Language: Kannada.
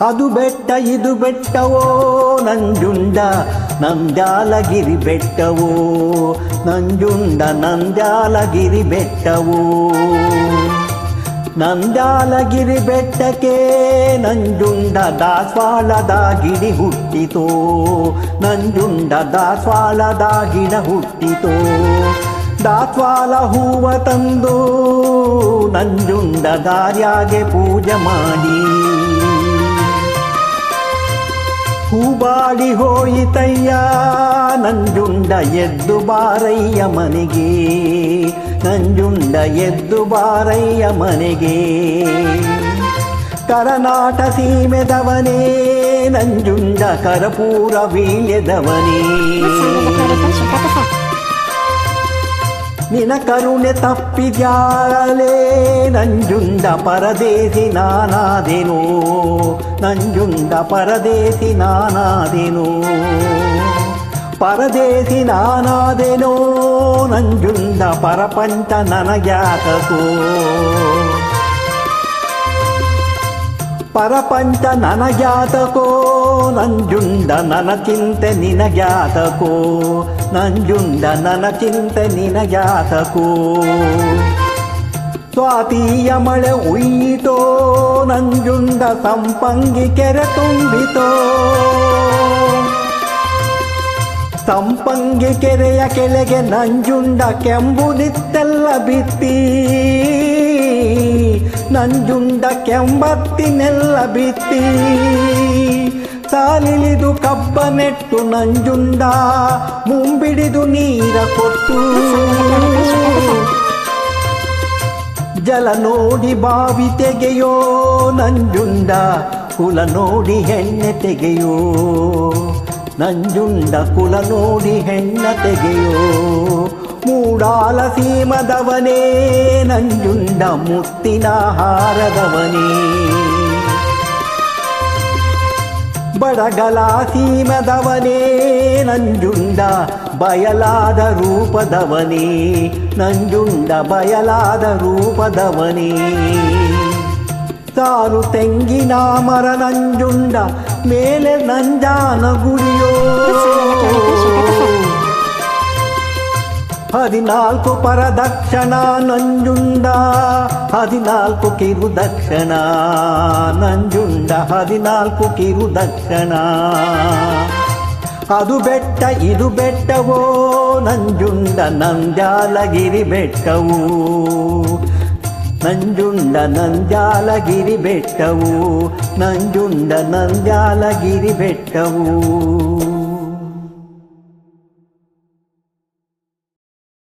ಅದು ಬೆಟ್ಟ ಇದು ಬೆಟ್ಟವೋ ನಂಜುಂಡ ನಂದ್ಯಾಲಗಿರಿ ಬೆಟ್ಟವೋ ನಂಜುಂಡ ನಂದ್ಯಾಲಗಿರಿ ಬೆಟ್ಟವೋ ನಂದ್ಯಾಲಗಿರಿ ಬೆಟ್ಟಕ್ಕೆ ನಂಜುಂಡ ದಾಸವಾಳದ ಗಿಡಿ ಹುಟ್ಟಿತೋ ನಂಜುಂಡ ದಾಸವಾಳದ ಗಿಡ ಹುಟ್ಟಿತೋ ದಾಸವಾಳ ಹೂವ ತಂದು ನಂಜುಂಡ ದಾರ್ಯಾಗೆ ಪೂಜೆ ಮಾಡಿ ಹೂಬಾಡಿ ಹೋಯಿತಯ್ಯ ನಂಜುಂಡ ಎದ್ದು ಬಾರಯ್ಯ ಮನೆಗೆ ನಂಜುಂಡ ಎದ್ದು ಬಾರಯ್ಯ ಮನೆಗೆ ಕರನಾಟ ಸೀಮೆದವನೇ ನಂಜುಂಡ ಕರಪೂರ ವೀಳ್ಯದವನೇ ನಿನ ಕರುಣೆ ತಪ್ಪಿದ್ಯಾಲೇ ನಂಜುಂಡ ಪರದೇಸಿ ನಾನಾದೆನೋ ನಂಜುಂಡ ಪರದೇಸಿ ನಾನಾದೆನೋ ಪರದೇಸಿ ನಾನಾದೆನೋ ನಂಜುಂಡ ಪರಪಂಚ ನನಗ್ಯಾತಕೋ ಪರಪಂಚ ನನಗ್ಯಾತಕೋ ನಂಜುಂಡ ನನ್ನ ಚಿಂತೆ ನಿನಗ್ಯಾತಕೋ ನಂಜುಂಡ ನನ್ನ ಚಿಂತೆ ನಿನಗ್ಯಾತಕೋ ಸ್ವಾತಿಯ ಮಳೆ ಉಯ್ಯಿತೋ ನಂಜುಂಡ ಸಂಪಂಗಿ ಕೆರೆ ತುಂಬಿತೋ ಸಂಪಂಗಿ ಕೆರೆಯ ಕೆಳಗೆ ನಂಜುಂಡ ಕೆಂಬುದಿತ್ತೆಲ್ಲ ಬಿತ್ತಿ ನಂಜುಂಡ ಕೆಂಬತ್ತಿನೆಲ್ಲ ಬಿತ್ತಿ ಸಾಲಿಳಿದು ಕಬ್ಬ ನೆಟ್ಟು ನಂಜುಂಡ ಮುಂಬಿಡಿದು ನೀರ ಕೊಟ್ಟು ಜಲ ನೋಡಿ ಬಾವಿ ತೆಗೆಯೋ ನಂಜುಂಡ ಕುಲ ನೋಡಿ ಹೆಣ್ಣೆ ತೆಗೆಯೋ ನಂಜುಂಡ ಕುಲ ನೋಡಿ ಹೆಣ್ಣ ತೆಗೆಯೋ ಮೂಡಾಲ ಸೀಮದವನೇ ನಂಜುಂಡ ಮುತ್ತಿನ ಹಾರದವನೇ ಬಡಗಲ ಸೀಮದವನೇ ನಂಜುಂಡ ಬಯಲಾದ ರೂಪದವನೇ ನಂಜುಂಡ ಬಯಲಾದ ರೂಪದವನೇ ಸಾಲು ತೆಂಗಿನ ಮರ ನಂಜುಂಡ ಮೇಲೆ ನಂಜಾನ ಗುಡಿಯೋ 14 ಪರದಕ್ಷಣ ನಂಜುಂಡ 14 ಕಿರುದಕ್ಷಣ ನಂಜುಂಡ 14 ಕಿರುದಕ್ಷಣ ಅದು ಬೆಟ್ಟ ಇದು ಬೆಟ್ಟವೋ ನಂಜುಂಡ ನಂದ್ಯಾಲಗಿರಿ ಬೆಟ್ಟವು ನಂಜುಂಡ ನಂದ್ಯಾಲಗಿರಿ ಬೆಟ್ಟವು ನಂಜುಂಡ ನಂದ್ಯಾಲಗಿರಿ ಬೆಟ್ಟವು